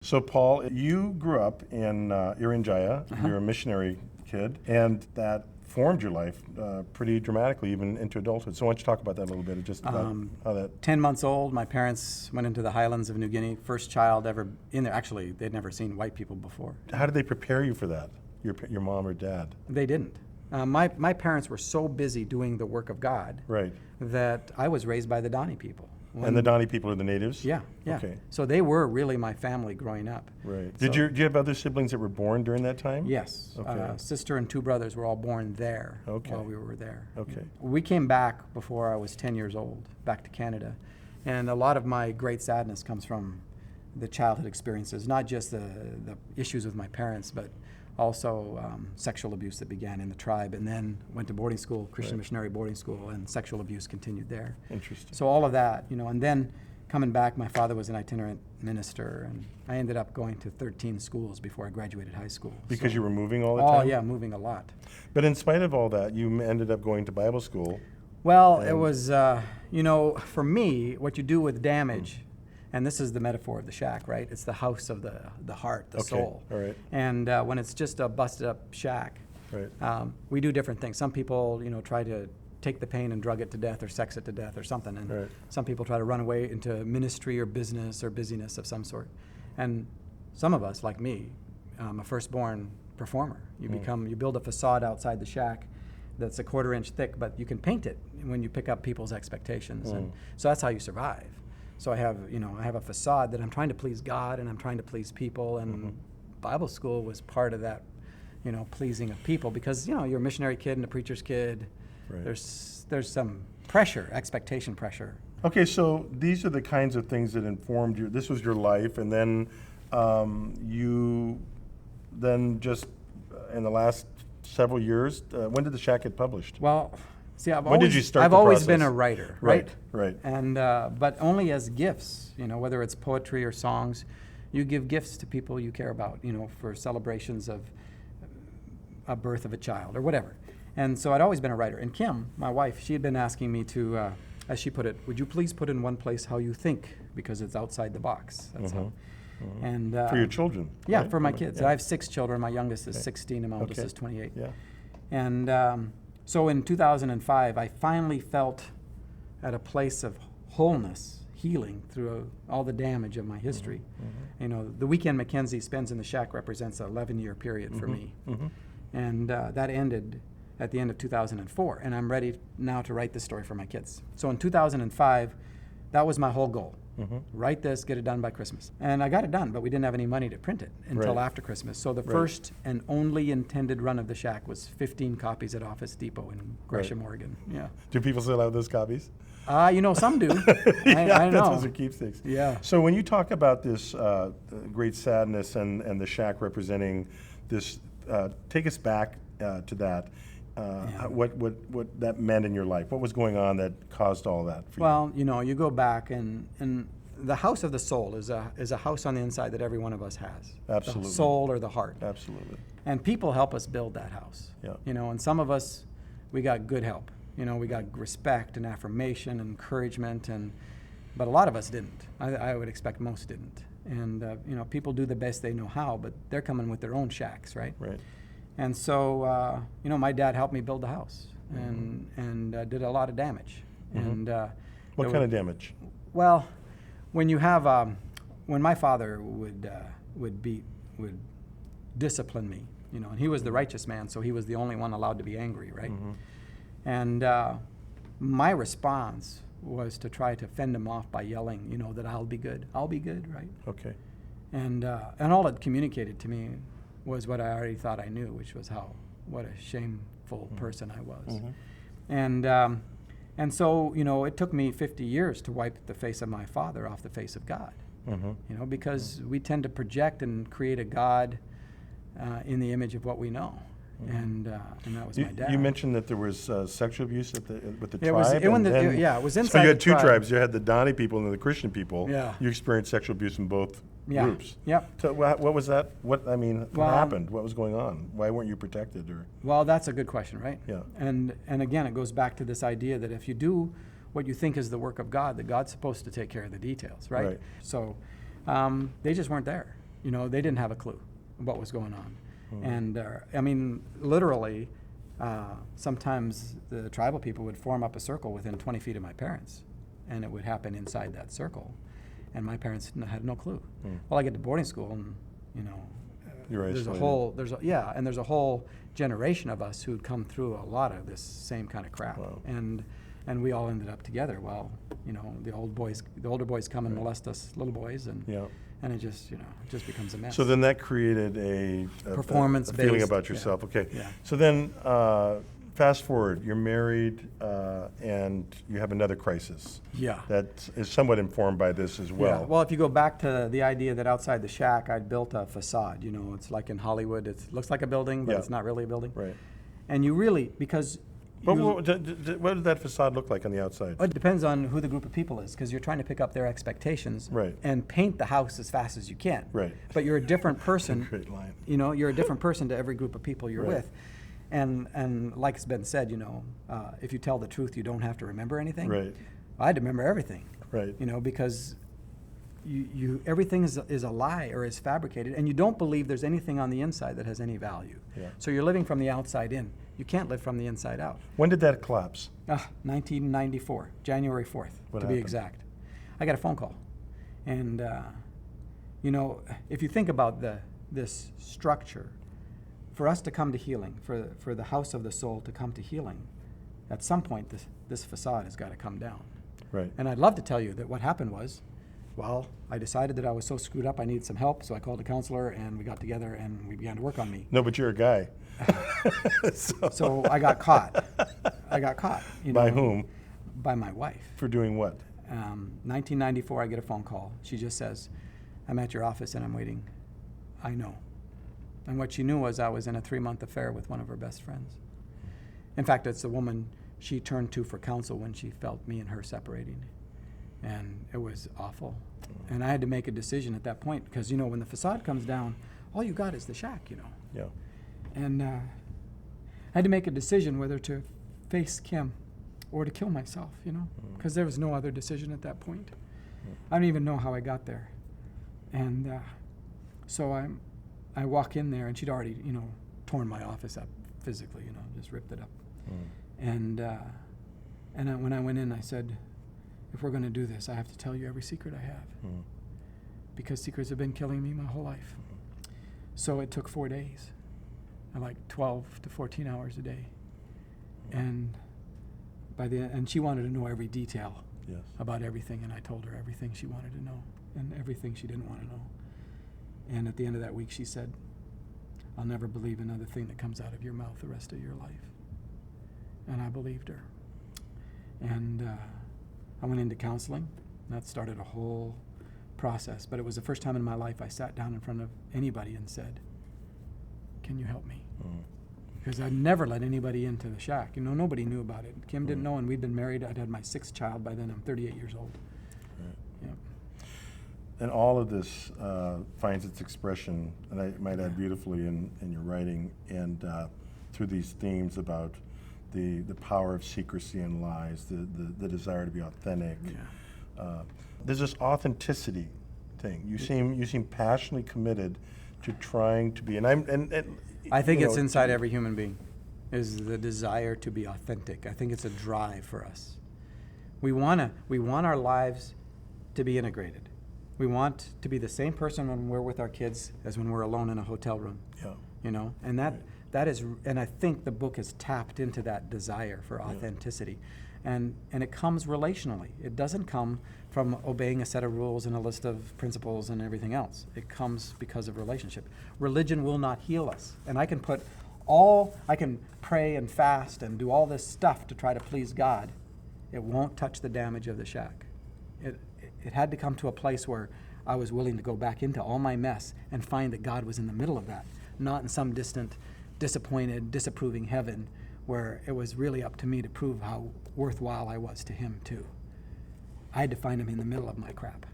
So, Paul, you grew up in Irian Jaya. You're a missionary kid, and that formed your life pretty dramatically, even into adulthood. So, why don't you talk about that a little bit, just about how that... 10 months old, my parents went into the highlands of New Guinea. First child ever in there. Actually, they'd never seen white people before. How did they prepare you for that, your mom or dad? They didn't. My parents were so busy doing the work of God Right. that I was raised by the Donnie people. And the Donnie people are the natives? Yeah, yeah. Okay. So they were really my family growing up. Right. So, Do you have other siblings that were born during that time? Yes. Okay. Sister and two brothers were all born there Okay. while we were there. Okay. We came back before I was 10 years old, back to Canada. And a lot of my great sadness comes from the childhood experiences, not just the issues with my parents, but also sexual abuse that began in the tribe, and then went to boarding school, Christian missionary boarding school, and sexual abuse continued there. Interesting. So all of that, and then coming back, my father was an itinerant minister, and I ended up going to 13 schools before I graduated high school. Because you were moving all the time? time? Oh, yeah, moving a lot. But in spite of all that, you ended up going to Bible school. Well, it was, for me, what you do with damage, and this is the metaphor of the shack, right? It's the house of the heart, the soul. All right. And when it's just a busted up shack, right. We do different things. Some people, try to take the pain and drug it to death or sex it to death or something. And right. some people try to run away into ministry or business or busyness of some sort. And some of us, like me, a firstborn performer. You build a facade outside the shack that's a 1/4 inch thick, but you can paint it when you pick up people's expectations. And so that's how you survive. So I have a facade that I'm trying to please God and I'm trying to please people, and Bible school was part of that, pleasing of people, because you're a missionary kid and a preacher's kid. Right. There's some pressure, expectation pressure. Okay, so these are the kinds of things that informed you. This was your life, and then you just in the last several years, when did the shack get published? Well, see, I've when did you start I've the always process? been a writer, right? Right. And but only as gifts, whether it's poetry or songs, you give gifts to people you care about, for celebrations of a birth of a child or whatever. And so I'd always been a writer. And Kim, my wife, she had been asking me to, as she put it, would you please put in one place how you think, because it's outside the box. That's how. And for your children? Yeah, right? for my kids. Yeah. I have 6 children. My youngest is 16 and my oldest is 28. Yeah. And so in 2005, I finally felt at a place of wholeness, healing through all the damage of my history. The weekend Mackenzie spends in the shack represents an 11-year period for me. And that ended at the end of 2004. And I'm ready now to write this story for my kids. So in 2005, that was my whole goal. Write this, get it done by Christmas. And I got it done, but we didn't have any money to print it until after Christmas. So the first and only intended run of the shack was 15 copies at Office Depot in Gresham, Oregon. Yeah. Do people still have those copies? Some do. Yeah, I know. those are keepsakes. Yeah. So when you talk about this great sadness and the shack representing this, take us back to that. What that meant in your life? What was going on that caused all that for you? Well, you go back and the house of the soul is a house on the inside that every one of us has. Absolutely. The soul or the heart. Absolutely. And people help us build that house. Yeah. And some of us, we got good help. We got respect and affirmation and encouragement, but a lot of us didn't. I would expect most didn't. And people do the best they know how, but they're coming with their own shacks, right? Right. And so, my dad helped me build the house and did a lot of damage. And what kind of damage? Well, when you have, when my father would discipline me, and he was the righteous man, so he was the only one allowed to be angry, right? And my response was to try to fend him off by yelling, that I'll be good, right? Okay. And all it communicated to me was what I already thought I knew, which was what a shameful person I was. And so, it took me 50 years to wipe the face of my father off the face of God, because we tend to project and create a God in the image of what we know. And that was my dad. You mentioned that there was sexual abuse with the tribe. It was inside. So you had the two tribe. tribes. You had the Donnie people and the Christian people. Yeah. You experienced sexual abuse in both groups. Yep. So what was that? What happened? What was going on? Why weren't you protected? Well, that's a good question, right? Yeah. And again, it goes back to this idea that if you do what you think is the work of God, that God's supposed to take care of the details, right? Right. So they just weren't there. You know, they didn't have a clue what was going on. And I mean, literally, sometimes the tribal people would form up a circle within 20 feet of my parents, and it would happen inside that circle. And my parents had no clue. Well, I get to boarding school, and you know, You're there's a isolated. whole there's a whole generation of us who'd come through a lot of this same kind of crap. Wow. And we all ended up together. Well, you know, the older boys come and molest us little boys, and Yeah. and it just, you know, it just becomes a mess. So then that created a feeling Performance-based, about yeah. yourself. Okay. Yeah. So then, fast forward, you're married, and you have another crisis Yeah. that is somewhat informed by this as well. Yeah. Well, if you go back to the idea that outside the shack, I'd built a facade. You know, it's like in Hollywood. It looks like a building, but Yeah. it's not really a building. Right. And you really, because But you- what does that facade look like on the outside? it depends on who the group of people is, because you're trying to pick up their expectations Right. and paint the house as fast as you can. Right. But you're a different person. Great line. You know, you're a different person to every group of people you're Right. with. And like it's been said, you know, if you tell the truth, you don't have to remember anything. Right. I had to remember everything. Right. You know, because you everything is a lie or is fabricated, and you don't believe there's anything on the inside that has any value. Yeah. So you're living from the outside in. You can't live from the inside out. When did that collapse? 1994, January 4th, What to happened? be exact. I got a phone call. And, you know, if you think about this structure, for us to come to healing, for the house of the soul to come to healing, at some point this facade has got to come down. Right. And I'd love to tell you that what happened was, well, I decided that I was so screwed up I needed some help, so I called a counselor and we got together and we began to work on me. No, but you're a guy. So I got caught. You By know, whom? By my wife. For doing what? 1994, I get a phone call. She just says, I'm at your office and I'm waiting. I know. And what she knew was I was in a 3-month affair with one of her best friends. In fact, it's the woman she turned to for counsel when she felt me and her separating. And it was awful. And I had to make a decision at that point because, you know, when the facade comes down, all you got is the shack, you know. Yeah. And I had to make a decision whether to face Kim or to kill myself, you know, because there was no other decision at that point. I don't even know how I got there. And so I walk in there, and she'd already, you know, torn my office up physically, you know, just ripped it up. And when I went in, I said, if we're going to do this, I have to tell you every secret I have, because secrets have been killing me my whole life. So it took 4 days, like 12 to 14 hours a day. And and she wanted to know every detail Yes. about everything, and I told her everything she wanted to know and everything she didn't want to know. And at the end of that week, she said, I'll never believe another thing that comes out of your mouth the rest of your life. And I believed her. And I went into counseling. That started a whole process. But it was the first time in my life I sat down in front of anybody and said, can you help me? Because I'd never let anybody into the shack. You know, nobody knew about it. Kim didn't know, and we'd been married. I'd had my 6th child by then. I'm 38 years old. Right. Yeah. And all of this finds its expression, and I might add beautifully in your writing, and through these themes about the power of secrecy and lies, the desire to be authentic. Yeah. There's this authenticity thing. You seem passionately committed to trying to be, and I think you it's know, inside every human being, is the desire to be authentic. I think it's a drive for us. We want our lives to be integrated. We want to be the same person when we're with our kids as when we're alone in a hotel room. Yeah. You know, and that is, and I think the book has tapped into that desire for authenticity. And it comes relationally. It doesn't come from obeying a set of rules and a list of principles and everything else. It comes because of relationship. Religion will not heal us. And I can pray and fast and do all this stuff to try to please God. It won't touch the damage of the shack. It had to come to a place where I was willing to go back into all my mess and find that God was in the middle of that, not in some distant, disappointed, disapproving heaven where it was really up to me to prove how worthwhile I was to him too. I had to find him in the middle of my crap.